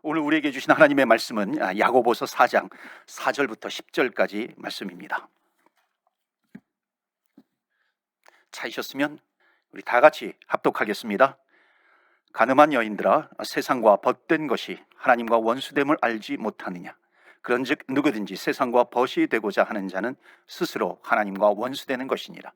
오늘 우리에게 주신 하나님의 말씀은 야고보서 4장 4절부터 10절까지 말씀입니다. 찾으셨으면 우리 다 같이 합독하겠습니다. 가늠한 여인들아, 세상과 벗된 것이 하나님과 원수됨을 알지 못하느냐? 그런즉 누구든지 세상과 벗이 되고자 하는 자는 스스로 하나님과 원수되는 것이니라.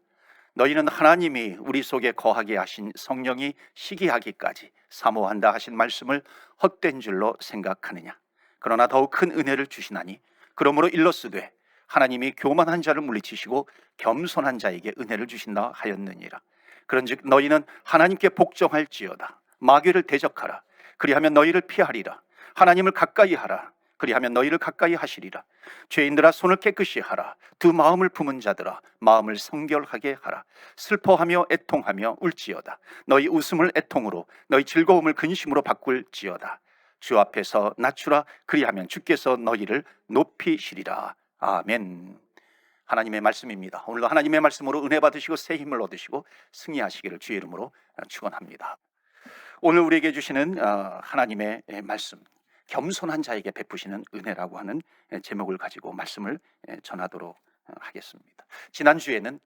너희는 하나님이 우리 속에 거하게 하신 성령이 시기하기까지 사모한다 하신 말씀을 헛된 줄로 생각하느냐? 그러나 더욱 큰 은혜를 주시나니 그러므로 일러스되 하나님이 교만한 자를 물리치시고 겸손한 자에게 은혜를 주신다 하였느니라. 그런즉 너희는 하나님께 복종할지어다. 마귀를 대적하라. 그리하면 너희를 피하리라. 하나님을 가까이 하라. 그리하면 너희를 가까이 하시리라. 죄인들아, 손을 깨끗이 하라. 두 마음을 품은 자들아, 마음을 성결하게 하라. 슬퍼하며 애통하며 울지어다. 너희 웃음을 애통으로, 너희 즐거움을 근심으로 바꿀지어다. 주 앞에서 낮추라. 그리하면 주께서 너희를 높이시리라. 아멘. 하나님의 말씀입니다. 오늘도 하나님의 말씀으로 은혜 받으시고 새 힘을 얻으시고 승리하시기를 주의 이름으로 축원합니다. 오늘 우리에게 주시는 하나님의 말씀, 겸손한 자에게 베푸시는 은혜라고 하는 제목을 가지고 말씀을 전하도록 하겠습니다. 지난주에는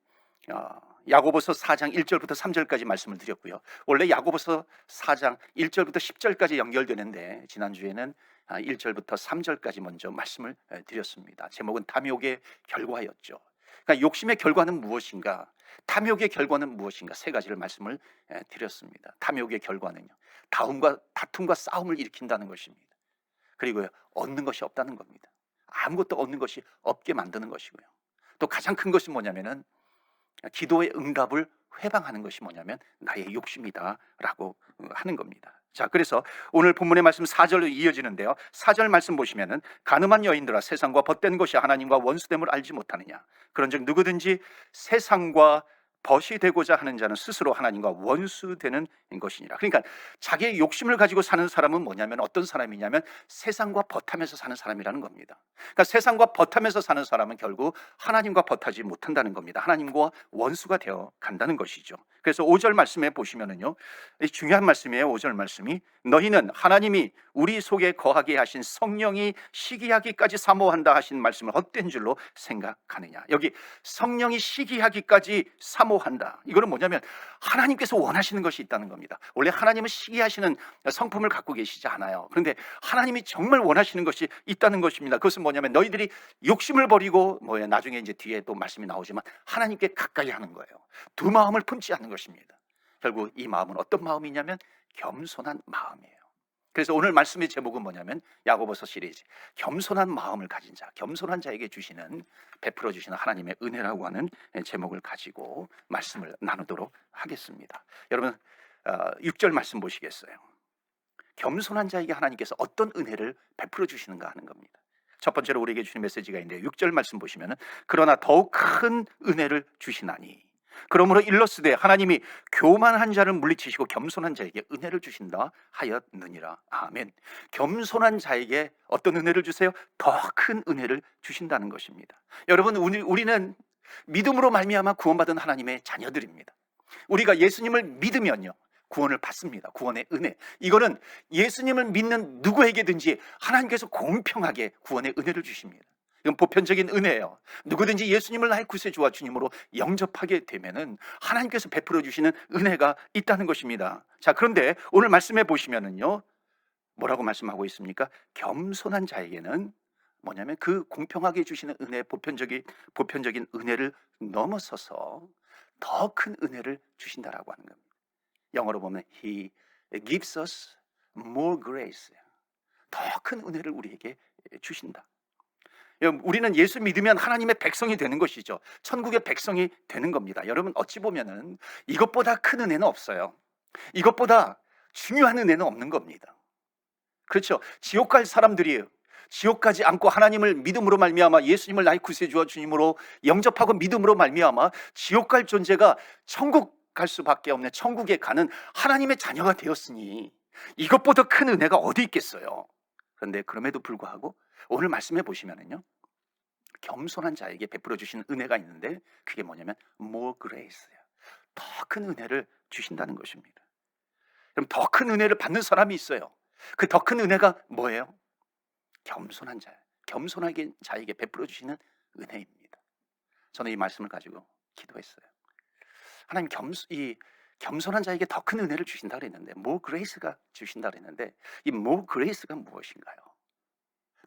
야고보서 4장 1절부터 3절까지 말씀을 드렸고요. 원래 야고보서 4장 1절부터 10절까지 연결되는데 지난주에는 1절부터 3절까지 먼저 말씀을 드렸습니다. 제목은 탐욕의 결과였죠. 그러니까 욕심의 결과는 무엇인가? 탐욕의 결과는 무엇인가? 세 가지를 말씀을 드렸습니다. 탐욕의 결과는요, 다툼과 싸움을 일으킨다는 것입니다. 그리고요, 얻는 것이 없다는 겁니다. 아무것도 얻는 것이 없게 만드는 것이고요. 또 가장 큰 것이 뭐냐면은 기도의 응답을 회방하는 것이 뭐냐면 나의 욕심이다라고 하는 겁니다. 자, 그래서 오늘 본문의 말씀 4절로 이어지는데요. 4절 말씀 보시면은 가늠한 여인들아, 세상과 벗된 것이 하나님과 원수됨을 알지 못하느냐? 그런즉 누구든지 세상과 벗이 되고자 하는 자는 스스로 하나님과 원수되는 것이니라. 그러니까 자기의 욕심을 가지고 사는 사람은 뭐냐면 어떤 사람이냐면 세상과 벗하면서 사는 사람이라는 겁니다. 그러니까 세상과 벗하면서 사는 사람은 결국 하나님과 벗하지 못한다는 겁니다. 하나님과 원수가 되어 간다는 것이죠. 그래서 5절 말씀에 보시면은요, 중요한 말씀이에요. 5절 말씀이 너희는 하나님이 우리 속에 거하게 하신 성령이 시기하기까지 사모한다 하신 말씀을 헛된 줄로 생각하느냐? 여기 성령이 시기하기까지 사모한다. 이거는 뭐냐면 하나님께서 원하시는 것이 있다는 겁니다. 원래 하나님은 시기하시는 성품을 갖고 계시지 않아요. 그런데 하나님이 정말 원하시는 것이 있다는 것입니다. 그것은 뭐냐면 너희들이 욕심을 버리고 나중에 이제 뒤에 또 말씀이 나오지만 하나님께 가까이 하는 거예요. 두 마음을 품지 않는 것입니다. 결국 이 마음은 어떤 마음이냐면 겸손한 마음이에요. 그래서 오늘 말씀의 제목은 뭐냐면 야고보서 시리즈, 겸손한 마음을 가진 자, 겸손한 자에게 주시는, 베풀어 주시는 하나님의 은혜라고 하는 제목을 가지고 말씀을 나누도록 하겠습니다. 여러분 6절 말씀 보시겠어요? 겸손한 자에게 하나님께서 어떤 은혜를 베풀어 주시는가 하는 겁니다. 첫 번째로 우리에게 주신 메시지가 있는데 6절 말씀 보시면은 그러나 더욱 큰 은혜를 주시나니 그러므로 일러스되 하나님이 교만한 자를 물리치시고 겸손한 자에게 은혜를 주신다 하였느니라. 아멘. 겸손한 자에게 어떤 은혜를 주세요? 더 큰 은혜를 주신다는 것입니다. 여러분, 우리는 믿음으로 말미암아 구원받은 하나님의 자녀들입니다. 우리가 예수님을 믿으면요, 구원을 받습니다. 구원의 은혜. 이거는 예수님을 믿는 누구에게든지 하나님께서 공평하게 구원의 은혜를 주십니다. 이건 보편적인 은혜예요. 누구든지 예수님을 나의 구세주와 주님으로 영접하게 되면은 하나님께서 베풀어 주시는 은혜가 있다는 것입니다. 자, 그런데 오늘 말씀해 보시면은요, 뭐라고 말씀하고 있습니까? 겸손한 자에게는 뭐냐면 그 공평하게 주시는 은혜, 보편적인 은혜를 넘어서서 더 큰 은혜를 주신다라고 하는 겁니다. 영어로 보면 He gives us more grace. 더 큰 은혜를 우리에게 주신다. 우리는 예수 믿으면 하나님의 백성이 되는 것이죠. 천국의 백성이 되는 겁니다. 여러분, 어찌 보면은 이것보다 큰 은혜는 없어요. 이것보다 중요한 은혜는 없는 겁니다. 그렇죠? 지옥 갈 사람들이에요. 지옥 가지 않고 하나님을 믿음으로 말미암아 예수님을 나의 구세주와 주님으로 영접하고 믿음으로 말미암아 지옥 갈 존재가 천국 갈 수밖에 없는, 천국에 가는 하나님의 자녀가 되었으니 이것보다 큰 은혜가 어디 있겠어요? 그런데 그럼에도 불구하고 오늘 말씀해 보시면은요, 겸손한 자에게 베풀어 주신 은혜가 있는데 그게 뭐냐면 more grace예요. 더 큰 은혜를 주신다는 것입니다. 그럼 더 큰 은혜를 받는 사람이 있어요. 그 더 큰 은혜가 뭐예요? 겸손한 자, 겸손하게 자에게 베풀어 주시는 은혜입니다. 저는 이 말씀을 가지고 기도했어요. 하나님, 이 겸손한 자에게 더 큰 은혜를 주신다 그랬는데, more grace가 주신다 그랬는데, 이 more grace가 무엇인가요?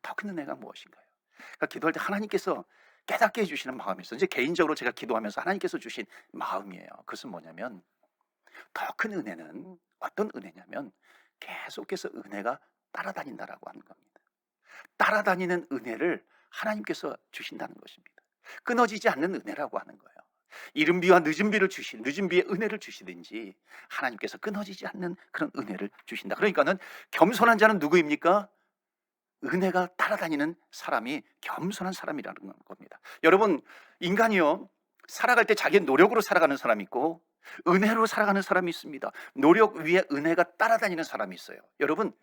더 큰 은혜가 무엇인가요? 그러니까 기도할 때 하나님께서 깨닫게 해주시는 마음이 있어요. 이제 개인적으로 제가 기도하면서 하나님께서 주신 마음이에요. 그것은 뭐냐면, 더 큰 은혜는 어떤 은혜냐면 계속해서 은혜가 따라다닌다라고 하는 겁니다. 따라다니는 은혜를 하나님께서 주신다는 것입니다. 끊어지지 않는 은혜라고 하는 거예요. 이른 비와 늦은 비를 늦은 비에 은혜를 주시든지 하나님께서 끊어지지 않는 그런 은혜를 주신다. 그러니까는 겸손한 자는 누구입니까? 은혜가 따라다니는 사람이 겸손한 사람이라는 겁니다. 여러분, 인간이요, 살아갈 때 자기의 노력으로 살아가는 사람이 있고 은혜로 살아가는 사람이 있습니다. 노력 위에 은혜가 따라다니는 사람이 있어요. 여러분,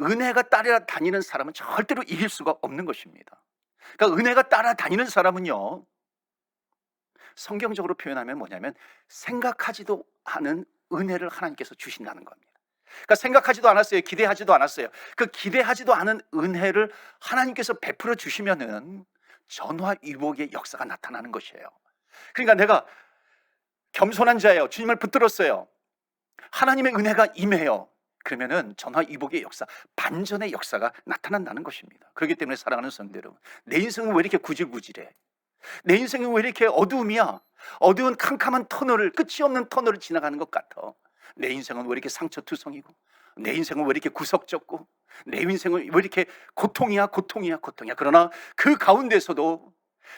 은혜가 따라다니는 사람은 절대로 이길 수가 없는 것입니다. 그러니까 은혜가 따라다니는 사람은요, 성경적으로 표현하면 뭐냐면 생각하지도 않은 은혜를 하나님께서 주신다는 겁니다. 그러니까 생각하지도 않았어요. 기대하지도 않았어요. 그 기대하지도 않은 은혜를 하나님께서 베풀어 주시면은 전화위복의 역사가 나타나는 것이에요. 그러니까 내가 겸손한 자예요. 주님을 붙들었어요. 하나님의 은혜가 임해요. 그러면은 전화위복의 역사, 반전의 역사가 나타난다는 것입니다. 그렇기 때문에 사랑하는 성도 여러분, 내 인생은 왜 이렇게 구질구질해? 내 인생은 왜 이렇게 어두움이야? 어두운 캄캄한 터널을, 끝이 없는 터널을 지나가는 것 같아. 내 인생은 왜 이렇게 상처투성이고, 내 인생은 왜 이렇게 구석졌고, 내 인생은 왜 이렇게 고통이야. 그러나 그 가운데서도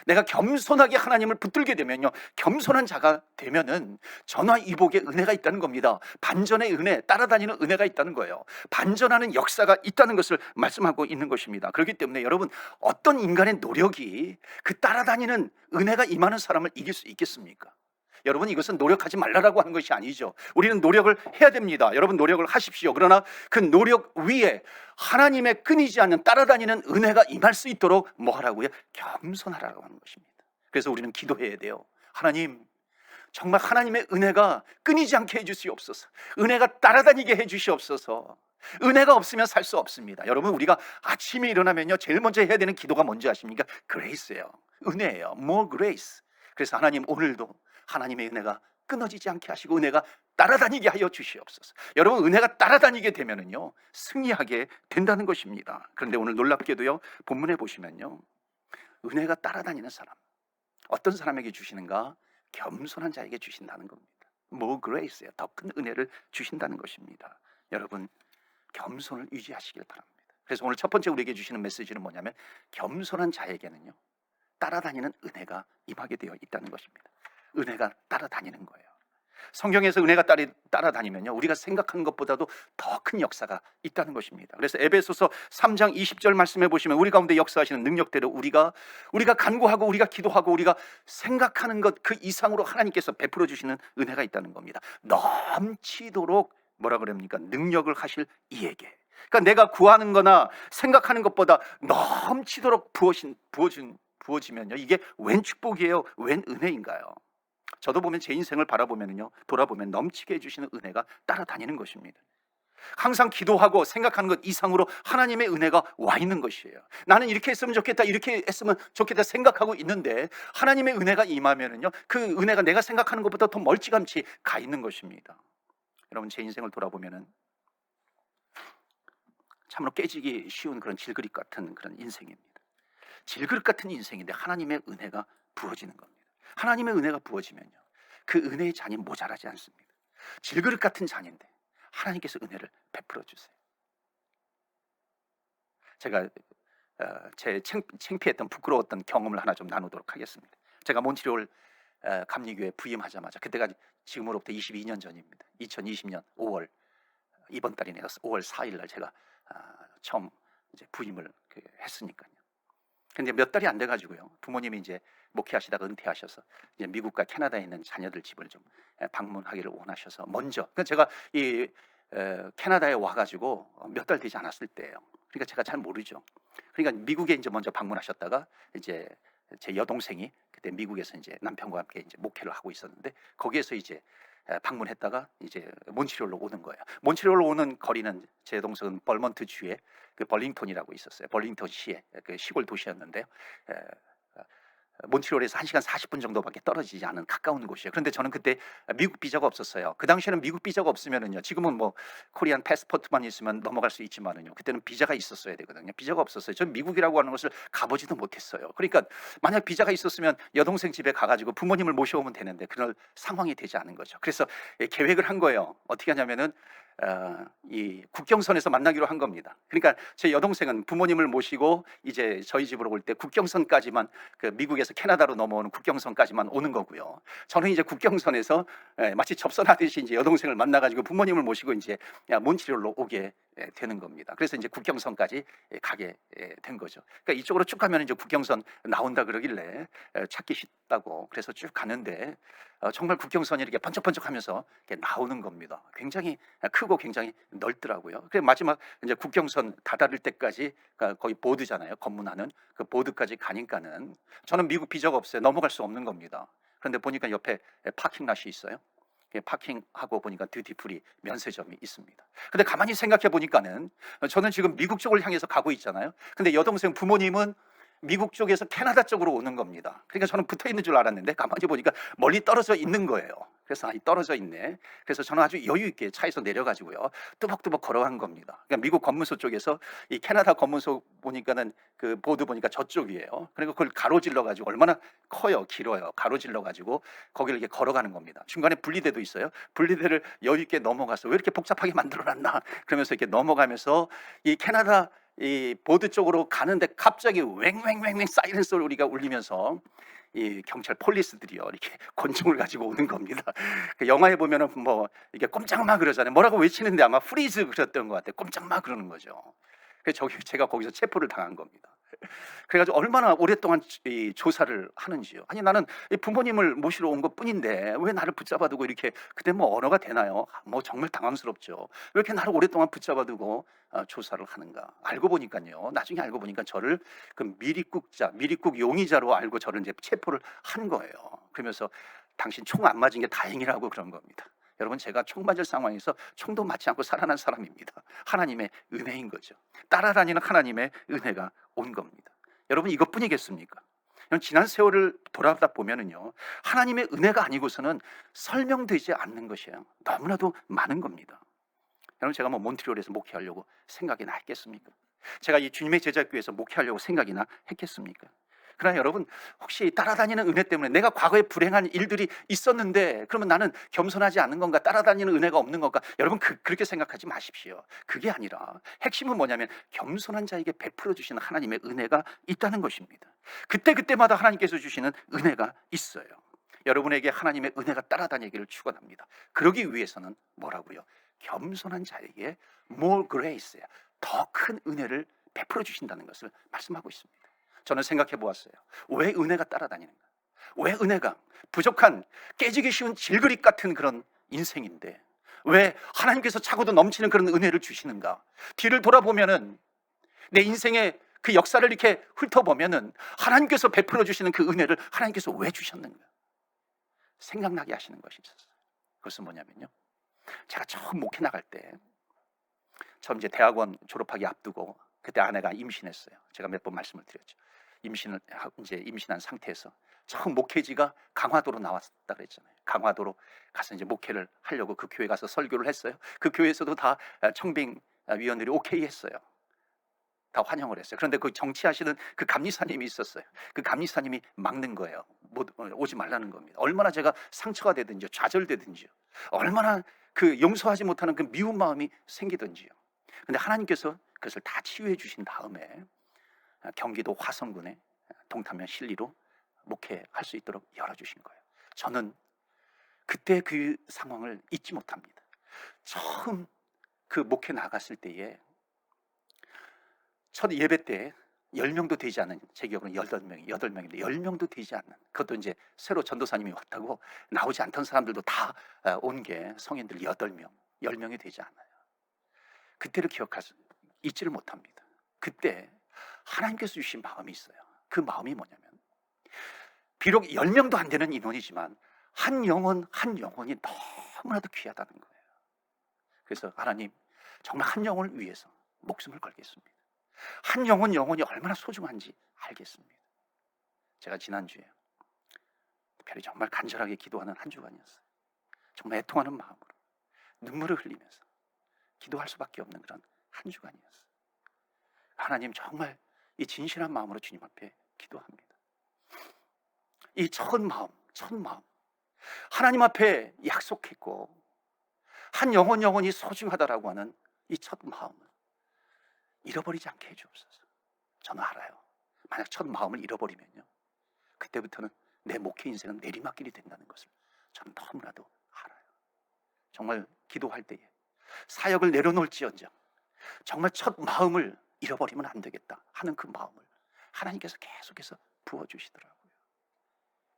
내가 겸손하게 하나님을 붙들게 되면요, 겸손한 자가 되면은 전화위복의 은혜가 있다는 겁니다. 반전의 은혜, 따라다니는 은혜가 있다는 거예요. 반전하는 역사가 있다는 것을 말씀하고 있는 것입니다. 그렇기 때문에 여러분, 어떤 인간의 노력이 그 따라다니는 은혜가 임하는 사람을 이길 수 있겠습니까? 여러분, 이것은 노력하지 말라라고 하는 것이 아니죠. 우리는 노력을 해야 됩니다. 여러분, 노력을 하십시오. 그러나 그 노력 위에 하나님의 끊이지 않는 따라다니는 은혜가 임할 수 있도록 뭐 하라고요? 겸손하라고 하는 것입니다. 그래서 우리는 기도해야 돼요. 하나님, 정말 하나님의 은혜가 끊이지 않게 해주시옵소서. 은혜가 따라다니게 해주시옵소서. 은혜가 없으면 살 수 없습니다. 여러분, 우리가 아침에 일어나면요, 제일 먼저 해야 되는 기도가 뭔지 아십니까? 그레이스예요. 은혜예요. more grace. 그래서 하나님, 오늘도 하나님의 은혜가 끊어지지 않게 하시고 은혜가 따라다니게 하여 주시옵소서. 여러분, 은혜가 따라다니게 되면은요, 승리하게 된다는 것입니다. 그런데 오늘 놀랍게도요, 본문에 보시면요, 은혜가 따라다니는 사람, 어떤 사람에게 주시는가? 겸손한 자에게 주신다는 겁니다. more grace예요. 더 큰 은혜를 주신다는 것입니다. 여러분, 겸손을 유지하시길 바랍니다. 그래서 오늘 첫 번째 우리에게 주시는 메시지는 뭐냐면, 겸손한 자에게는요, 따라다니는 은혜가 임하게 되어 있다는 것입니다. 은혜가 따라다니는 거예요. 성경에서 은혜가 따라다니면요, 우리가 생각하는 것보다도 더 큰 역사가 있다는 것입니다. 그래서 에베소서 3장 20절 말씀해 보시면 우리 가운데 역사하시는 능력대로 우리가 간구하고 우리가 기도하고 우리가 생각하는 것 그 이상으로 하나님께서 베풀어 주시는 은혜가 있다는 겁니다. 넘치도록 뭐라 그럽니까? 능력을 하실 이에게. 그러니까 내가 구하는 거나 생각하는 것보다 넘치도록 부어지면요, 이게 웬 축복이에요? 웬 은혜인가요? 저도 보면 제 인생을 바라보면요, 돌아보면 넘치게 해주시는 은혜가 따라다니는 것입니다. 항상 기도하고 생각하는 것 이상으로 하나님의 은혜가 와 있는 것이에요. 나는 이렇게 했으면 좋겠다, 이렇게 했으면 좋겠다 생각하고 있는데 하나님의 은혜가 임하면은요, 그 은혜가 내가 생각하는 것보다 더 멀찌감치 가 있는 것입니다. 여러분, 제 인생을 돌아보면은 참으로 깨지기 쉬운 그런 질그릇 같은 그런 인생입니다. 질그릇 같은 인생인데 하나님의 은혜가 부어지는 겁니다. 하나님의 은혜가 부어지면요, 그 은혜의 잔이 모자라지 않습니다. 질그릇 같은 잔인데 하나님께서 은혜를 베풀어 주세요. 제가 제 창피했던 부끄러웠던 경험을 하나 좀 나누도록 하겠습니다. 제가 몬트리올 감리교회 부임하자마자, 그때가 지금으로부터 22년 전입니다. 2020년 5월, 이번 달이네요. 5월 4일 날 제가 처음 이제 부임을 했으니까요. 근데 몇 달이 안 돼가지고요, 부모님이 이제 목회하시다가 은퇴하셔서 이제 미국과 캐나다에 있는 자녀들 집을 좀 방문하기를 원하셔서 먼저, 그러니까 제가 이 캐나다에 와가지고 몇 달 되지 않았을 때예요. 그러니까 제가 잘 모르죠. 그러니까 미국에 이제 먼저 방문하셨다가 이제 제 여동생이 그때 미국에서 이제 남편과 함께 이제 목회를 하고 있었는데 거기에서 이제 방문했다가 이제 몬트리올로 오는 거예요. 몬트리올로 오는 거리는 제 동생은 벌먼트 주에 그 벌링턴이라고 있었어요. 벌링턴 시의 그 시골 도시였는데요. 에, 몬트리올에서 1시간 40분 정도밖에 떨어지지 않은 가까운 곳이에요. 그런데 저는 그때 미국 비자가 없었어요. 그 당시에는 미국 비자가 없으면은요, 지금은 뭐 코리안 패스포트만 있으면 넘어갈 수 있지만은요, 그때는 비자가 있었어야 되거든요. 비자가 없었어요. 전 미국이라고 하는 것을 가보지도 못했어요. 그러니까 만약 비자가 있었으면 여동생 집에 가가지고 부모님을 모셔오면 되는데 그럴 상황이 되지 않은 거죠. 그래서 계획을 한 거예요. 어떻게 하냐면은 이 국경선에서 만나기로 한 겁니다. 그러니까 제 여동생은 부모님을 모시고 이제 저희 집으로 올 때 국경선까지만, 그 미국에서 캐나다로 넘어오는 국경선까지만 오는 거고요. 저는 이제 국경선에서 마치 접선하듯이 이제 여동생을 만나가지고 부모님을 모시고 이제 몬트리올로 오게 되는 겁니다. 그래서 이제 국경선까지 가게 된 거죠. 그러니까 이쪽으로 쭉 가면 이제 국경선 나온다 그러길래 찾기 쉽다고 그래서 쭉 가는데 정말 국경선이 이렇게 번쩍번쩍하면서 이렇게 나오는 겁니다. 굉장히 크고 굉장히 넓더라고요. 그래 마지막 이제 국경선 다다를 때까지 거의 보드잖아요. 검문하는 그 보드까지 가니까는 저는 미국 비자가 없어요. 넘어갈 수 없는 겁니다. 그런데 보니까 옆에 파킹랏이 있어요. 파킹하고 보니까 듀티프리 면세점이 있습니다. 근데 가만히 생각해 보니까는 저는 지금 미국 쪽을 향해서 가고 있잖아요. 근데 여동생 부모님은 미국 쪽에서 캐나다 쪽으로 오는 겁니다. 그러니까 저는 붙어 있는 줄 알았는데 가만히 보니까 멀리 떨어져 있는 거예요. 그래서 떨어져 있네. 그래서 저는 아주 여유 있게 차에서 내려가지고요, 뚜벅뚜벅 걸어간 겁니다. 그러니까 미국 검문소 쪽에서 이 캐나다 검문소 보니까는 그 보드 보니까 저쪽이에요. 그리고 그걸 가로질러 가지고, 얼마나 커요, 길어요. 가로질러 가지고 거기를 이렇게 걸어가는 겁니다. 중간에 분리대도 있어요. 분리대를 여유 있게 넘어가서 왜 이렇게 복잡하게 만들어놨나 그러면서 이렇게 넘어가면서 이 캐나다 이 보드 쪽으로 가는데 갑자기 왱왱왱왱 사이렌 소리가 울리면서 이 경찰 폴리스들이요 이렇게 권총을 가지고 오는 겁니다. 그 영화에 보면은 뭐 이게 꼼짝마 그러잖아요. 뭐라고 외치는데 아마 프리즈 그랬던 것 같아요. 꼼짝마 그러는 거죠. 그래서 제가 거기서 체포를 당한 겁니다. 그래가지고 얼마나 오랫동안 이 조사를 하는지요. 아니 나는 이 부모님을 모시러 온 것뿐인데 왜 나를 붙잡아두고 이렇게, 그때 뭐 언어가 되나요? 뭐 정말 당황스럽죠. 왜 이렇게 나를 오랫동안 붙잡아두고 조사를 하는가? 알고 보니까요. 나중에 알고 보니까 저를 그 미리국 용의자로 알고 저를 이제 체포를 한 거예요. 그러면서 당신 총 안 맞은 게 다행이라고 그런 겁니다. 여러분, 제가 총 맞을 상황에서 총도 맞지 않고 살아난 사람입니다. 하나님의 은혜인 거죠. 따라다니는 하나님의 은혜가 온 겁니다. 여러분, 이것뿐이겠습니까? 지난 세월을 돌아다 보면은요, 하나님의 은혜가 아니고서는 설명되지 않는 것이에요. 너무나도 많은 겁니다. 여러분, 제가 뭐 몬트리올에서 목회하려고 생각이나 했겠습니까? 제가 이 주님의 제자교회에서 목회하려고 생각이나 했겠습니까? 그러나 여러분, 혹시 따라다니는 은혜 때문에 내가 과거에 불행한 일들이 있었는데 그러면 나는 겸손하지 않은 건가? 따라다니는 은혜가 없는 건가? 여러분, 그렇게 생각하지 마십시오. 그게 아니라 핵심은 뭐냐면 겸손한 자에게 베풀어 주시는 하나님의 은혜가 있다는 것입니다. 그때마다 하나님께서 주시는 은혜가 있어요. 여러분에게 하나님의 은혜가 따라다니기를 축원합니다. 그러기 위해서는 뭐라고요? 겸손한 자에게 more grace, 더 큰 은혜를 베풀어 주신다는 것을 말씀하고 있습니다. 저는 생각해 보았어요. 왜 은혜가 따라다니는가? 왜 은혜가 부족한, 깨지기 쉬운 질그릇 같은 그런 인생인데 왜 하나님께서 차고도 넘치는 그런 은혜를 주시는가? 뒤를 돌아보면은 내 인생의 그 역사를 이렇게 훑어보면은 하나님께서 베풀어 주시는 그 은혜를 하나님께서 왜 주셨는가? 생각나게 하시는 것이 있었어요. 그것은 뭐냐면요, 제가 처음 목회 나갈 때, 처음 이제 대학원 졸업하기 앞두고 그때 아내가 임신했어요. 제가 몇 번 말씀을 드렸죠. 임신한 상태에서 처음 목회지가 강화도로 나왔다 그랬잖아요. 강화도로 가서 이제 목회를 하려고 그 교회 가서 설교를 했어요. 그 교회에서도 다 청빙위원들이 오케이 했어요. 다 환영을 했어요. 그런데 그 정치하시는 그 감리사님이 있었어요. 그 감리사님이 막는 거예요. 오지 말라는 겁니다. 얼마나 제가 상처가 되든지요, 좌절되든지요, 얼마나 그 용서하지 못하는 그 미운 마음이 생기든지요. 근데 하나님께서 그것을 다 치유해 주신 다음에 경기도 화성군에 동탄면 신리로 목회할 수 있도록 열어주신 거예요. 저는 그때 그 상황을 잊지 못합니다. 처음 그 목회 나갔을 때에 첫 예배 때 10명도 되지 않은, 제 기억으로는 8명인데 10명도 되지 않는, 그것도 이제 새로 전도사님이 왔다고 나오지 않던 사람들도 다 온 게 성인들 8명, 10명이 되지 않아요. 그때를 잊지를 못합니다. 그때 하나님께서 주신 마음이 있어요. 그 마음이 뭐냐면, 비록 10명도 안 되는 인원이지만 한 영혼이 너무나도 귀하다는 거예요. 그래서 하나님, 정말 한 영혼을 위해서 목숨을 걸겠습니다. 한 영혼이 얼마나 소중한지 알겠습니다. 제가 지난주에 특별히 정말 간절하게 기도하는 한 주간이었어요. 정말 애통하는 마음으로 눈물을 흘리면서 기도할 수밖에 없는 그런 한 주간이었어요. 하나님, 정말 이 진실한 마음으로 주님 앞에 기도합니다. 이 첫 마음 하나님 앞에 약속했고 한 영혼이 소중하다라고 하는 이 첫 마음을 잃어버리지 않게 해주옵소서. 저는 알아요. 만약 첫 마음을 잃어버리면요, 그때부터는 내 목회 인생은 내리막길이 된다는 것을 저는 너무나도 알아요. 정말 기도할 때에 사역을 내려놓을지언정 정말 첫 마음을 잃어버리면 안 되겠다 하는 그 마음을 하나님께서 계속해서 부어주시더라고요.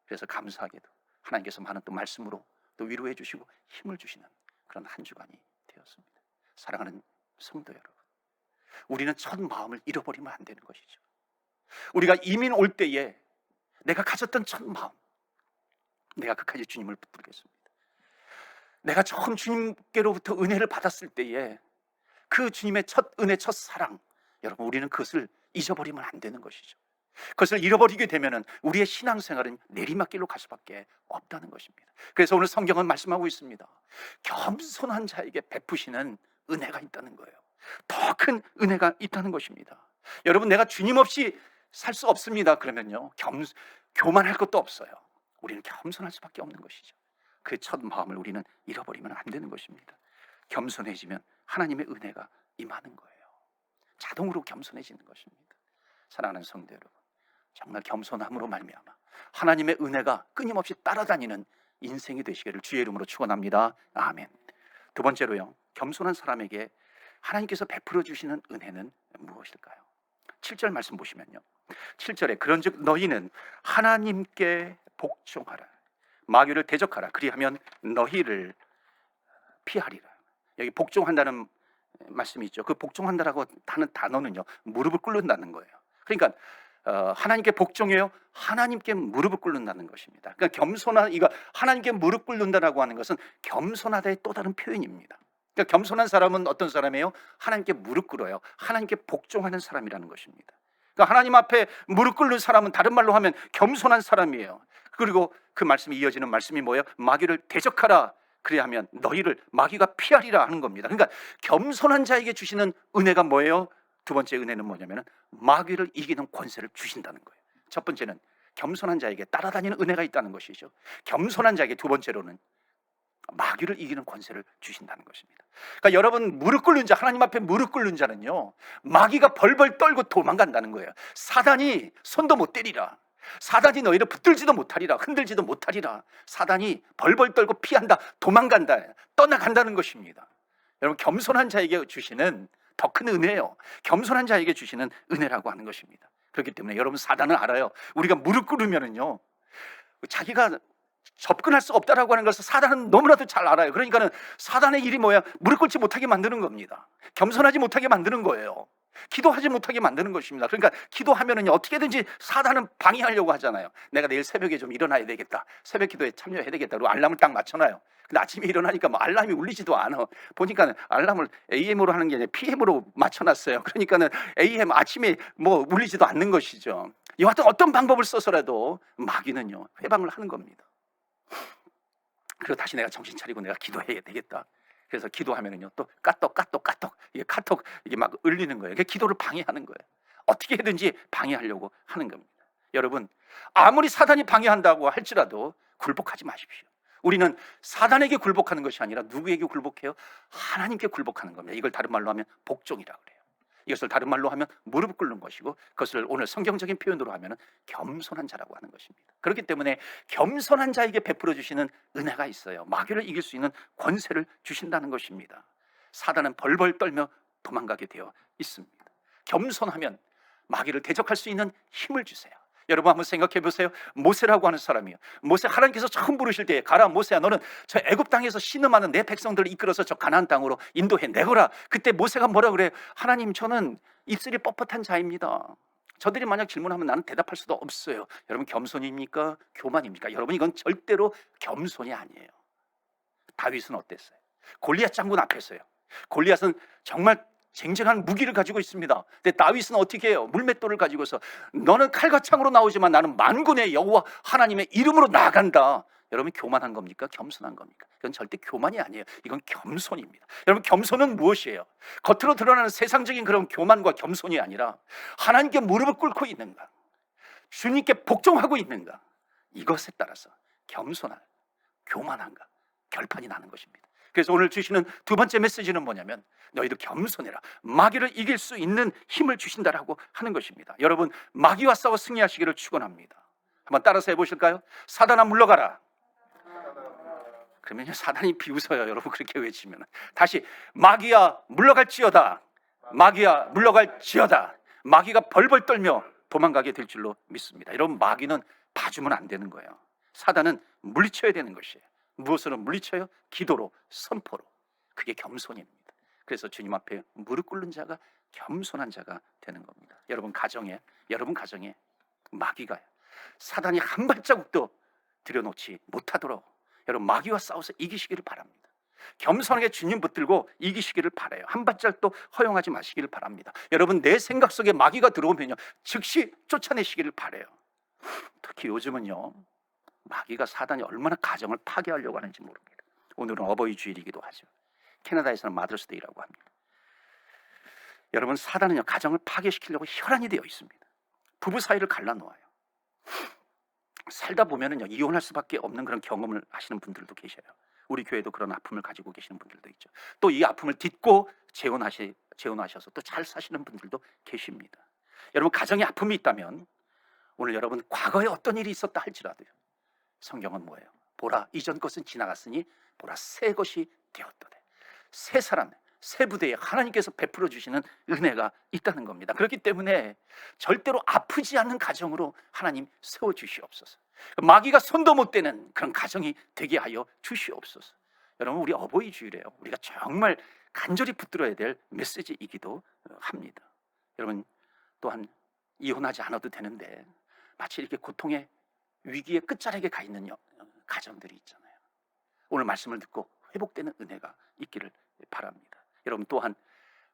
그래서 감사하게도 하나님께서 많은 또 말씀으로 또 위로해 주시고 힘을 주시는 그런 한 주간이 되었습니다. 사랑하는 성도 여러분, 우리는 첫 마음을 잃어버리면 안 되는 것이죠. 우리가 이민 올 때에 내가 가졌던 첫 마음, 내가 끝까지 주님을 붙들겠습니다. 내가 처음 주님께로부터 은혜를 받았을 때에 그 주님의 첫 은혜, 첫 사랑, 여러분, 우리는 그것을 잊어버리면 안 되는 것이죠. 그것을 잃어버리게 되면 우리의 신앙생활은 내리막길로 갈 수밖에 없다는 것입니다. 그래서 오늘 성경은 말씀하고 있습니다. 겸손한 자에게 베푸시는 은혜가 있다는 거예요. 더 큰 은혜가 있다는 것입니다. 여러분, 내가 주님 없이 살 수 없습니다 그러면요, 교만할 것도 없어요. 우리는 겸손할 수밖에 없는 것이죠. 그 첫 마음을 우리는 잃어버리면 안 되는 것입니다. 겸손해지면 하나님의 은혜가 임하는 거예요. 자동으로 겸손해지는 것입니다. 사랑하는 성도 여러분, 정말 겸손함으로 말미암아 하나님의 은혜가 끊임없이 따라다니는 인생이 되시기를 주의 이름으로 축원합니다. 아멘. 두 번째로요, 겸손한 사람에게 하나님께서 베풀어 주시는 은혜는 무엇일까요? 7절 말씀 보시면요, 7절에 그런즉 너희는 하나님께 복종하라, 마귀를 대적하라, 그리하면 너희를 피하리라. 여기 복종한다는 말씀이 있죠. 그 복종한다라고 하는 단어는요, 무릎을 꿇는다는 거예요. 그러니까 하나님께 복종해요, 하나님께 무릎을 꿇는다는 것입니다. 그러니까 이거 하나님께 무릎 꿇는다라고 하는 것은 겸손하다의 또 다른 표현입니다. 그러니까 겸손한 사람은 어떤 사람이에요? 하나님께 무릎 꿇어요. 하나님께 복종하는 사람이라는 것입니다. 그러니까 하나님 앞에 무릎 꿇는 사람은 다른 말로 하면 겸손한 사람이에요. 그리고 그 말씀이 이어지는 말씀이 뭐예요? 마귀를 대적하라, 그리하면 너희를 마귀가 피하리라 하는 겁니다. 그러니까 겸손한 자에게 주시는 은혜가 뭐예요? 두 번째 은혜는 뭐냐면 마귀를 이기는 권세를 주신다는 거예요. 첫 번째는 겸손한 자에게 따라다니는 은혜가 있다는 것이죠. 겸손한 자에게 두 번째로는 마귀를 이기는 권세를 주신다는 것입니다. 그러니까 여러분, 무릎 꿇는 자, 하나님 앞에 무릎 꿇는 자는요, 마귀가 벌벌 떨고 도망간다는 거예요. 사단이 손도 못 때리라, 사단이 너희를 붙들지도 못하리라, 흔들지도 못하리라, 사단이 벌벌 떨고 피한다, 도망간다, 떠나간다는 것입니다. 여러분, 겸손한 자에게 주시는 더 큰 은혜예요. 겸손한 자에게 주시는 은혜라고 하는 것입니다. 그렇기 때문에 여러분, 사단은 알아요. 우리가 무릎 꿇으면은요, 자기가 접근할 수 없다라고 하는 것을 사단은 너무나도 잘 알아요. 그러니까는 사단의 일이 뭐야? 무릎 꿇지 못하게 만드는 겁니다. 겸손하지 못하게 만드는 거예요. 기도하지 못하게 만드는 것입니다. 그러니까 기도하면은 어떻게든지 사단은 방해하려고 하잖아요. 내가 내일 새벽에 좀 일어나야 되겠다, 새벽 기도에 참여해야 되겠다, 그리고 알람을 딱 맞춰놔요. 근데 아침에 일어나니까 뭐 알람이 울리지도 않아. 보니까 알람을 AM으로 하는 게 아니라 PM으로 맞춰놨어요. 그러니까는 AM 아침에 뭐 울리지도 않는 것이죠. 이와 같은 어떤 방법을 써서라도 마귀는요, 회방을 하는 겁니다. 그리고 다시 내가 정신 차리고 내가 기도해야 되겠다. 그래서 기도하면은요, 또 까똑 이게 카톡 이게 막 울리는 거예요. 이게 기도를 방해하는 거예요. 어떻게든지 방해하려고 하는 겁니다. 여러분, 아무리 사단이 방해한다고 할지라도 굴복하지 마십시오. 우리는 사단에게 굴복하는 것이 아니라 누구에게 굴복해요? 하나님께 굴복하는 겁니다. 이걸 다른 말로 하면 복종이라 그래요. 이것을 다른 말로 하면 무릎 꿇는 것이고, 그것을 오늘 성경적인 표현으로 하면 겸손한 자라고 하는 것입니다. 그렇기 때문에 겸손한 자에게 베풀어 주시는 은혜가 있어요. 마귀를 이길 수 있는 권세를 주신다는 것입니다. 사단은 벌벌 떨며 도망가게 되어 있습니다. 겸손하면 마귀를 대적할 수 있는 힘을 주세요. 여러분, 한번 생각해 보세요. 모세라고 하는 사람이요, 모세, 하나님께서 처음 부르실 때 가라 모세야, 너는 저 애굽 땅에서 신음하는 내 백성들을 이끌어서 저 가나안 땅으로 인도해 내거라. 그때 모세가 뭐라 그래요? 하나님, 저는 입술이 뻣뻣한 자입니다. 저들이 만약 질문하면 나는 대답할 수도 없어요. 여러분, 겸손입니까? 교만입니까? 여러분, 이건 절대로 겸손이 아니에요. 다윗은 어땠어요? 골리앗 장군 앞에서요. 골리앗은 정말 쟁쟁한 무기를 가지고 있습니다. 근데 다윗은 어떻게 해요? 물맷돌을 가지고서 너는 칼과 창으로 나오지만 나는 만군의 여호와 하나님의 이름으로 나아간다. 여러분, 교만한 겁니까? 겸손한 겁니까? 이건 절대 교만이 아니에요. 이건 겸손입니다. 여러분, 겸손은 무엇이에요? 겉으로 드러나는 세상적인 그런 교만과 겸손이 아니라 하나님께 무릎을 꿇고 있는가, 주님께 복종하고 있는가, 이것에 따라서 겸손한, 교만한가 결판이 나는 것입니다. 그래서 오늘 주시는 두 번째 메시지는 뭐냐면 너희도 겸손해라. 마귀를 이길 수 있는 힘을 주신다라고 하는 것입니다. 여러분, 마귀와 싸워 승리하시기를 축원합니다. 한번 따라서 해보실까요? 사단아 물러가라. 그러면 사단이 비웃어요. 여러분, 그렇게 외치면. 다시, 마귀야 물러갈지어다. 마귀야 물러갈지어다. 마귀가 벌벌 떨며 도망가게 될 줄로 믿습니다. 여러분, 마귀는 봐주면 안 되는 거예요. 사단은 물리쳐야 되는 것이에요. 무엇으로 물리쳐요? 기도로, 선포로. 그게 겸손입니다. 그래서 주님 앞에 무릎 꿇는 자가 겸손한 자가 되는 겁니다. 여러분 가정에 마귀가, 사단이 한 발자국도 들여놓지 못하도록 여러분 마귀와 싸워서 이기시기를 바랍니다. 겸손하게 주님 붙들고 이기시기를 바라요. 한 발짝도 허용하지 마시기를 바랍니다. 여러분, 내 생각 속에 마귀가 들어오면요 즉시 쫓아내시기를 바라요. 특히 요즘은요 마귀가, 사단이 얼마나 가정을 파괴하려고 하는지 모릅니다. 오늘은 어버이 주일이기도 하죠. 캐나다에서는 마더스데이라고 합니다. 여러분, 사단은요 가정을 파괴시키려고 혈안이 되어 있습니다. 부부 사이를 갈라놓아요. 살다 보면은요 이혼할 수밖에 없는 그런 경험을 하시는 분들도 계셔요. 우리 교회도 그런 아픔을 가지고 계시는 분들도 있죠. 또 이 아픔을 딛고 재혼하셔서 또 잘 사시는 분들도 계십니다. 여러분, 가정에 아픔이 있다면 오늘 여러분 과거에 어떤 일이 있었다 할지라도요 성경은 뭐예요? 보라, 이전 것은 지나갔으니 보라, 새 것이 되었도다. 새 사람, 새 부대에 하나님께서 베풀어 주시는 은혜가 있다는 겁니다. 그렇기 때문에 절대로 아프지 않는 가정으로 하나님 세워 주시옵소서. 마귀가 손도 못 대는 그런 가정이 되게 하여 주시옵소서. 여러분, 우리 어버이 주일에요 우리가 정말 간절히 붙들어야 될 메시지이기도 합니다. 여러분, 또한 이혼하지 않아도 되는데 마치 이렇게 고통의 위기의 끝자락에 가 있는 가정들이 있잖아요. 오늘 말씀을 듣고 회복되는 은혜가 있기를 바랍니다. 여러분, 또한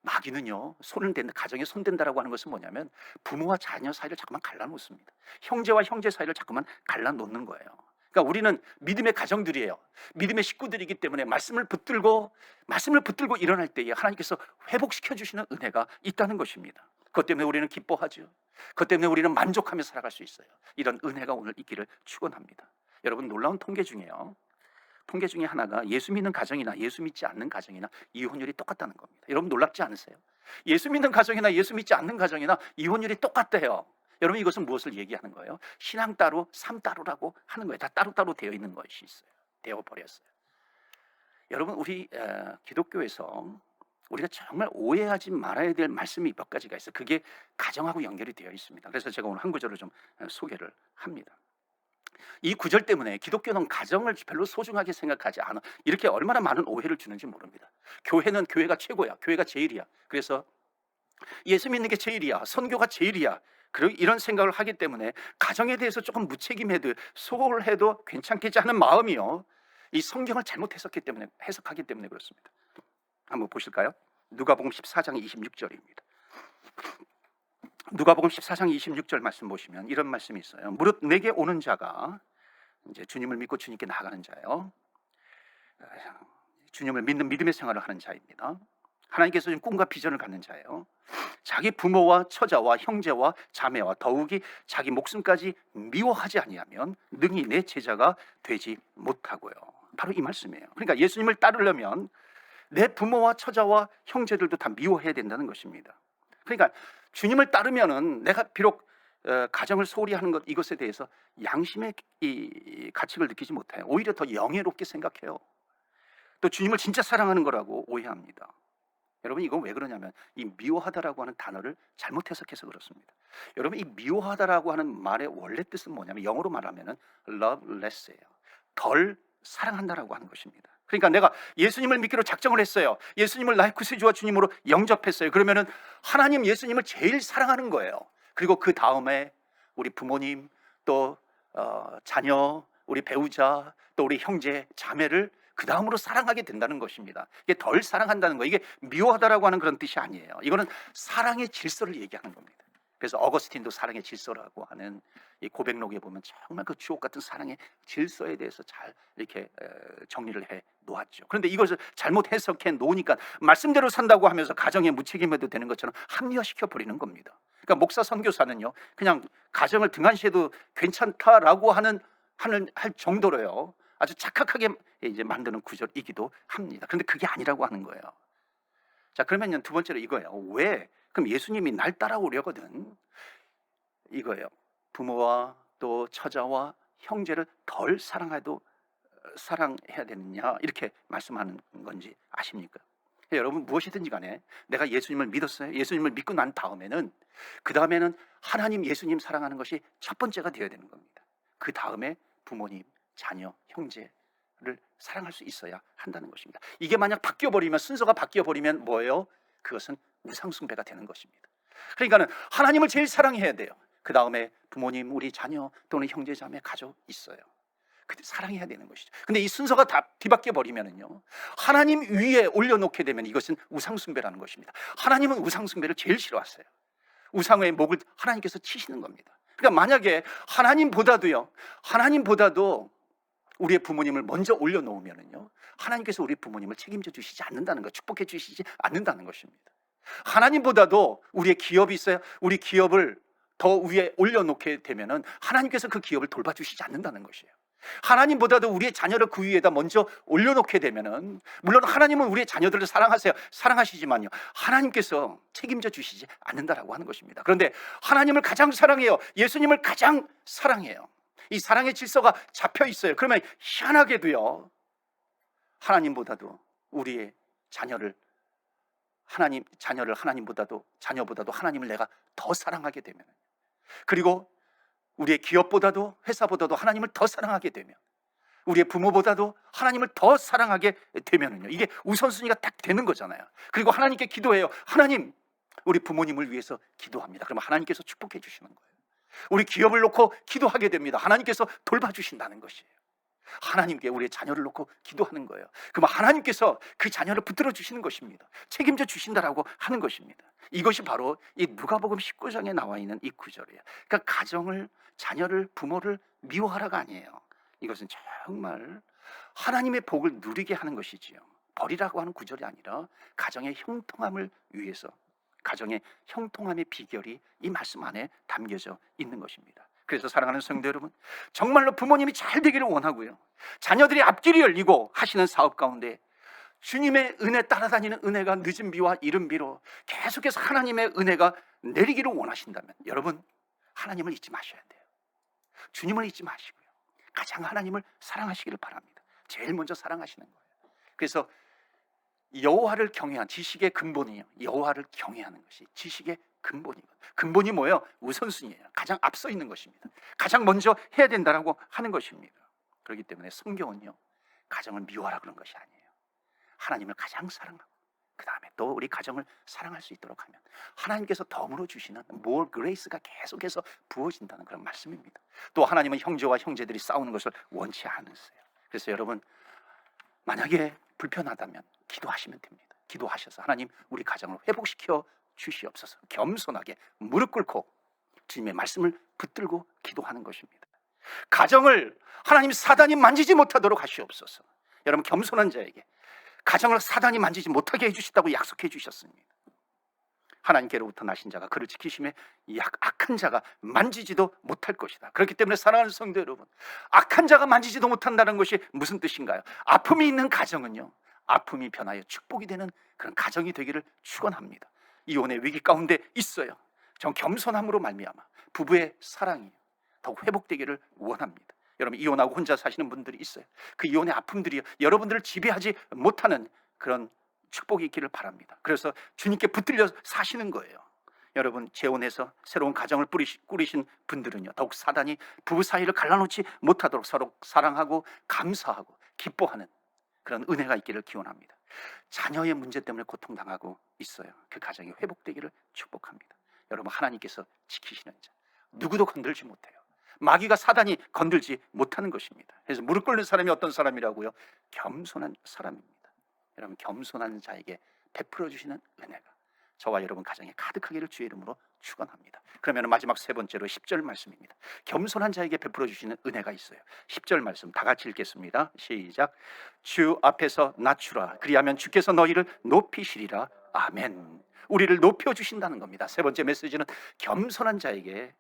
마귀는요 손을 댄다, 가정에 손댄다라고 하는 것은 뭐냐면 부모와 자녀 사이를 자꾸만 갈라놓습니다. 형제와 형제 사이를 자꾸만 갈라놓는 거예요. 그러니까 우리는 믿음의 가정들이에요. 믿음의 식구들이기 때문에 말씀을 붙들고 일어날 때에 하나님께서 회복시켜 주시는 은혜가 있다는 것입니다. 그것 때문에 우리는 기뻐하죠. 그것 때문에 우리는 만족하며 살아갈 수 있어요. 이런 은혜가 오늘 있기를 축원합니다. 여러분, 놀라운 통계 중에 하나가 예수 믿는 가정이나 예수 믿지 않는 가정이나 이혼율이 똑같다는 겁니다. 여러분, 놀랍지 않으세요? 예수 믿는 가정이나 예수 믿지 않는 가정이나 이혼율이 똑같대요. 여러분, 이것은 무엇을 얘기하는 거예요? 신앙 따로, 삶 따로라고 하는 거예요. 다 따로따로 되어 있는 것이 있어요. 되어 버렸어요. 여러분, 우리 기독교에서 우리가 정말 오해하지 말아야 될 말씀이 몇 가지가 있어요. 그게 가정하고 연결이 되어 있습니다. 그래서 제가 오늘 한 구절을 좀 소개를 합니다. 이 구절 때문에 기독교는 가정을 별로 소중하게 생각하지 않아. 이렇게 얼마나 많은 오해를 주는지 모릅니다. 교회는 교회가 최고야, 교회가 제일이야. 그래서 예수 믿는 게 제일이야, 선교가 제일이야, 그리고 이런 생각을 하기 때문에 가정에 대해서 조금 무책임해도 소홀해도 괜찮겠지 하는 마음이요 이 성경을 잘못 해석하기 때문에 그렇습니다. 한번 보실까요? 누가복음 14장 26절입니다. 누가복음 14장 26절 말씀 보시면 이런 말씀이 있어요. 무릇 내게 오는 자가, 이제 주님을 믿고 주님께 나아가는 자예요. 주님을 믿는 믿음의 생활을 하는 자입니다. 하나님께서 준 꿈과 비전을 갖는 자예요. 자기 부모와 처자와 형제와 자매와 더욱이 자기 목숨까지 미워하지 아니하면 능히 내 제자가 되지 못하고요. 바로 이 말씀이에요. 그러니까 예수님을 따르려면 내 부모와 처자와 형제들도 다 미워해야 된다는 것입니다. 그러니까 주님을 따르면은 내가 비록 가정을 소홀히 하는 것, 이것에 대해서 양심의 이 가책을 느끼지 못해요. 오히려 더 영예롭게 생각해요. 또 주님을 진짜 사랑하는 거라고 오해합니다. 여러분, 이건 왜 그러냐면 이 미워하다라고 하는 단어를 잘못 해석해서 그렇습니다. 여러분, 이 미워하다라고 하는 말의 원래 뜻은 뭐냐면 영어로 말하면은 love less예요. 덜 사랑한다라고 하는 것입니다. 그러니까 내가 예수님을 믿기로 작정을 했어요. 예수님을 나의 구세주와 주님으로 영접했어요. 그러면은 하나님, 예수님을 제일 사랑하는 거예요. 그리고 그 다음에 우리 부모님, 또 자녀, 우리 배우자, 또 우리 형제, 자매를 그 다음으로 사랑하게 된다는 것입니다. 이게 덜 사랑한다는 거, 이게 미워하다라고 하는 그런 뜻이 아니에요. 이거는 사랑의 질서를 얘기하는 겁니다. 그래서 어거스틴도 사랑의 질서라고 하는 이 고백록에 보면 정말 그 주옥 같은 사랑의 질서에 대해서 잘 이렇게 정리를 해 놓았죠. 그런데 이것을 잘못 해석해 놓으니까 말씀대로 산다고 하면서 가정에 무책임해도 되는 것처럼 합리화시켜 버리는 겁니다. 그러니까 목사 선교사는요, 그냥 가정을 등한시해도 괜찮다라고 할 정도로요, 아주 착각하게 이제 만드는 구절이기도 합니다. 그런데 그게 아니라고 하는 거예요. 자, 그러면요, 두 번째로 이거예요. 왜? 그럼 예수님이 날 따라오려거든. 이거예요. 부모와 또 처자와 형제를 덜 사랑해야 되느냐, 이렇게 말씀하는 건지 아십니까? 여러분, 무엇이든지 간에 내가 예수님을 믿었어요. 예수님을 믿고 난 다음에는, 그 다음에는 하나님 예수님 사랑하는 것이 첫 번째가 되어야 되는 겁니다. 그 다음에 부모님, 자녀, 형제를 사랑할 수 있어야 한다는 것입니다. 이게 만약 바뀌어버리면, 순서가 바뀌어버리면 뭐예요? 그것은 우상숭배가 되는 것입니다. 그러니까는 하나님을 제일 사랑해야 돼요. 그 다음에 부모님, 우리 자녀 또는 형제, 자매, 가족 있어요. 그때 사랑해야 되는 것이죠. 근데 이 순서가 다 뒤바뀌어 버리면은요, 하나님 위에 올려놓게 되면 이것은 우상숭배라는 것입니다. 하나님은 우상숭배를 제일 싫어하세요. 우상의 목을 하나님께서 치시는 겁니다. 그러니까 만약에 하나님보다도 우리의 부모님을 먼저 올려놓으면은요, 하나님께서 우리 부모님을 책임져 주시지 않는다는 것, 축복해 주시지 않는다는 것입니다. 하나님보다도 우리의 기업이 있어요. 우리 기업을 더 위에 올려놓게 되면은 하나님께서 그 기업을 돌봐주시지 않는다는 것이에요. 하나님보다도 우리의 자녀를 그 위에다 먼저 올려놓게 되면은, 물론 하나님은 우리의 자녀들을 사랑하시지만요, 하나님께서 책임져 주시지 않는다라고 하는 것입니다. 그런데 하나님을 가장 사랑해요. 예수님을 가장 사랑해요. 이 사랑의 질서가 잡혀 있어요. 그러면 희한하게도요, 하나님보다도 우리의 자녀를 하나님보다도, 자녀보다도 하나님을 내가 더 사랑하게 되면, 그리고 우리의 기업보다도 회사보다도 하나님을 더 사랑하게 되면, 우리의 부모보다도 하나님을 더 사랑하게 되면은요, 이게 우선순위가 딱 되는 거잖아요. 그리고 하나님께 기도해요. 하나님, 우리 부모님을 위해서 기도합니다. 그러면 하나님께서 축복해 주시는 거예요. 우리 기업을 놓고 기도하게 됩니다. 하나님께서 돌봐주신다는 것이에요. 하나님께 우리의 자녀를 놓고 기도하는 거예요. 그럼 하나님께서 그 자녀를 붙들어 주시는 것입니다. 책임져 주신다라고 하는 것입니다. 이것이 바로 이 누가복음 19장에 나와 있는 이 구절이에요. 그러니까 가정을, 자녀를, 부모를 미워하라가 아니에요. 이것은 정말 하나님의 복을 누리게 하는 것이지요. 버리라고 하는 구절이 아니라 가정의 형통함을 위해서, 가정의 형통함의 비결이 이 말씀 안에 담겨져 있는 것입니다. 그래서 사랑하는 성도 여러분, 정말로 부모님이 잘 되기를 원하고요, 자녀들이 앞길이 열리고 하시는 사업 가운데 주님의 은혜 따라다니는 은혜가 늦은 비와 이른 비로 계속해서 하나님의 은혜가 내리기를 원하신다면, 여러분, 하나님을 잊지 마셔야 돼요. 주님을 잊지 마시고요, 가장 하나님을 사랑하시기를 바랍니다. 제일 먼저 사랑하시는 거예요. 그래서 여호와를 경외한, 지식의 근본이에요. 여호와를 경외하는 것이 지식의 근본이거든요. 근본이 뭐예요? 우선순위예요. 가장 앞서 있는 것입니다. 가장 먼저 해야 된다라고 하는 것입니다. 그렇기 때문에 성경은요, 가정을 미워하라 그런 것이 아니에요. 하나님을 가장 사랑하고 그 다음에 또 우리 가정을 사랑할 수 있도록 하면 하나님께서 덤으로 주시는 more grace가 계속해서 부어진다는 그런 말씀입니다. 또 하나님은 형제와 형제들이 싸우는 것을 원치 않으세요. 그래서 여러분, 만약에 불편하다면 기도하시면 됩니다. 기도하셔서 하나님, 우리 가정을 회복시켜 주시옵소서. 겸손하게 무릎 꿇고 주님의 말씀을 붙들고 기도하는 것입니다. 가정을 하나님, 사단이 만지지 못하도록 하시옵소서. 여러분, 겸손한 자에게 가정을 사단이 만지지 못하게 해주신다고 약속해 주셨습니다. 하나님께로부터 나신 자가 그를 지키심에 악한 자가 만지지도 못할 것이다. 그렇기 때문에 사랑하는 성도 여러분, 악한 자가 만지지도 못한다는 것이 무슨 뜻인가요? 아픔이 있는 가정은요, 아픔이 변하여 축복이 되는 그런 가정이 되기를 축원합니다. 이혼의 위기 가운데 있어요. 전 겸손함으로 말미암아 부부의 사랑이 더욱 회복되기를 원합니다. 여러분, 이혼하고 혼자 사시는 분들이 있어요. 그 이혼의 아픔들이 여러분들을 지배하지 못하는 그런 축복이 있기를 바랍니다. 그래서 주님께 붙들려 사시는 거예요. 여러분, 재혼해서 새로운 가정을 꾸리신 분들은요, 더욱 사단이 부부 사이를 갈라놓지 못하도록 서로 사랑하고 감사하고 기뻐하는 그런 은혜가 있기를 기원합니다. 자녀의 문제 때문에 고통당하고 있어요. 그 가정이 회복되기를 축복합니다. 여러분, 하나님께서 지키시는 자, 누구도 건들지 못해요. 마귀가 사단이 건들지 못하는 것입니다. 그래서 무릎 꿇는 사람이 어떤 사람이라고요? 겸손한 사람입니다. 여러분, 겸손한 자에게 베풀어 주시는 은혜가 저와 여러분 가정에 가득하기를 주의 이름으로 축원합니다. 그러면 마지막 세 번째로 10절 말씀입니다. 겸손한 자에게 베풀어 주시는 은혜가 있어요. 10절 말씀 다 같이 읽겠습니다. 시작. 주 앞에서 낮추라. 그리하면 주께서 너희를 높이시리라. 아멘. 우리를 높여주신다는 겁니다. 세 번째 메시지는 겸손한 자에게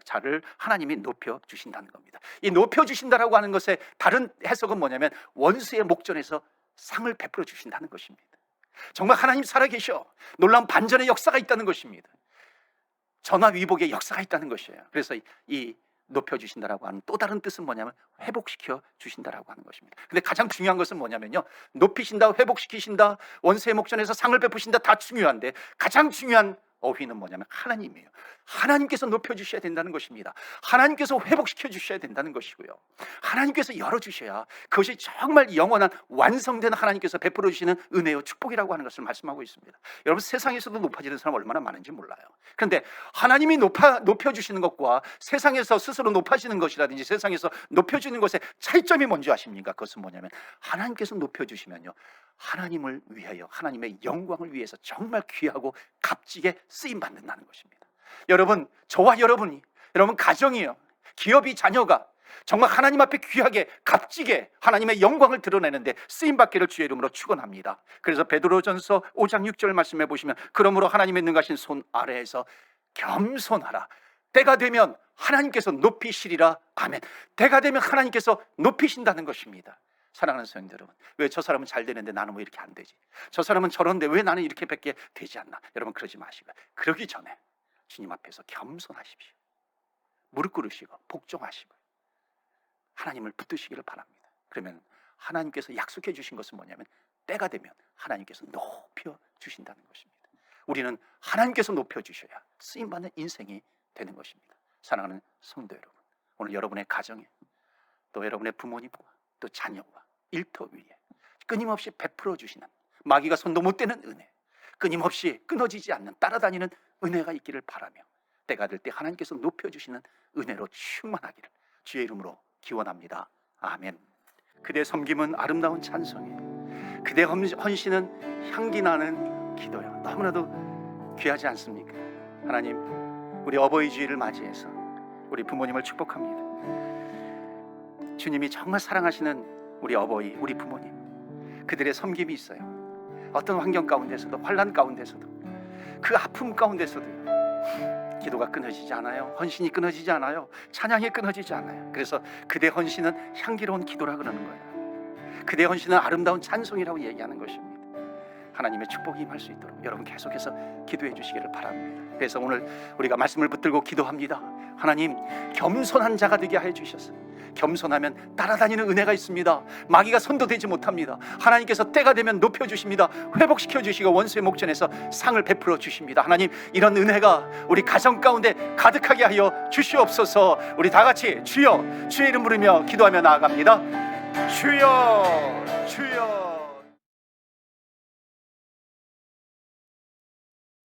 자를 하나님이 높여주신다는 겁니다. 이 높여주신다라고 하는 것의 다른 해석은 뭐냐면 원수의 목전에서 상을 베풀어 주신다는 것입니다. 정말 하나님 살아계셔. 놀라운 반전의 역사가 있다는 것입니다. 전화위복의 역사가 있다는 것이에요. 그래서 이 높여주신다라고 하는 또 다른 뜻은 뭐냐면 회복시켜 주신다라고 하는 것입니다. 근데 가장 중요한 것은 뭐냐면요, 높이신다, 회복시키신다, 원수의 목전에서 상을 베푸신다, 다 중요한데 가장 중요한 어휘는 뭐냐면 하나님이에요. 하나님께서 높여주셔야 된다는 것입니다. 하나님께서 회복시켜 주셔야 된다는 것이고요, 하나님께서 열어주셔야 그것이 정말 영원한 완성된 하나님께서 베풀어 주시는 은혜요 축복이라고 하는 것을 말씀하고 있습니다. 여러분, 세상에서도 높아지는 사람 얼마나 많은지 몰라요. 그런데 하나님이 높여주시는 것과 세상에서 스스로 높아지는 것이라든지 세상에서 높여주는 것의 차이점이 뭔지 아십니까? 그것은 뭐냐면 하나님께서 높여주시면요, 하나님을 위하여, 하나님의 영광을 위해서 정말 귀하고 값지게 쓰임받는다는 것입니다. 여러분, 저와 여러분이, 여러분 가정이요, 기업이, 자녀가 정말 하나님 앞에 귀하게 값지게 하나님의 영광을 드러내는데 쓰임받기를 주의 이름으로 축원합니다. 그래서 베드로전서 5장 6절 말씀해 보시면, 그러므로 하나님의 능하신 손 아래에서 겸손하라. 때가 되면 하나님께서 높이시리라. 아멘. 때가 되면 하나님께서 높이신다는 것입니다. 사랑하는 성도 여러분, 왜 저 사람은 잘 되는데 나는 왜 이렇게 안 되지? 저 사람은 저런데 왜 나는 이렇게밖에 되지 않나? 여러분, 그러지 마시고 그러기 전에 주님 앞에서 겸손하십시오. 무릎 꿇으시고 복종하시고 하나님을 붙드시기를 바랍니다. 그러면 하나님께서 약속해 주신 것은 뭐냐면 때가 되면 하나님께서 높여주신다는 것입니다. 우리는 하나님께서 높여주셔야 쓰임받는 인생이 되는 것입니다. 사랑하는 성도 여러분, 오늘 여러분의 가정에, 또 여러분의 부모님과 또 자녀와 일터 위에 끊임없이 베풀어 주시는, 마귀가 손도 못 대는 은혜, 끊임없이 끊어지지 않는 따라다니는 은혜가 있기를 바라며, 때가 될 때 하나님께서 높여주시는 은혜로 충만하기를 주의 이름으로 기원합니다. 아멘. 그대 섬김은 아름다운 찬송이에요. 그대 헌신은 향기 나는 기도요. 너무나도 귀하지 않습니까? 하나님, 우리 어버이 주일을 맞이해서 우리 부모님을 축복합니다. 주님이 정말 사랑하시는 우리 어버이, 우리 부모님, 그들의 섬김이 있어요. 어떤 환경 가운데서도, 환난 가운데서도, 그 아픔 가운데서도 기도가 끊어지지 않아요. 헌신이 끊어지지 않아요. 찬양이 끊어지지 않아요. 그래서 그대 헌신은 향기로운 기도라 그러는 거예요. 그대 헌신은 아름다운 찬송이라고 얘기하는 것입니다. 하나님의 축복이 임할 수 있도록 여러분 계속해서 기도해 주시기를 바랍니다. 그래서 오늘 우리가 말씀을 붙들고 기도합니다. 하나님, 겸손한 자가 되게 하여 주셔서, 겸손하면 따라다니는 은혜가 있습니다. 마귀가 손도 대지 못합니다. 하나님께서 때가 되면 높여주십니다. 회복시켜 주시고 원수의 목전에서 상을 베풀어 주십니다. 하나님, 이런 은혜가 우리 가정 가운데 가득하게 하여 주시옵소서. 우리 다 같이 주여, 주의 이름 부르며 기도하며 나아갑니다. 주여, 주여.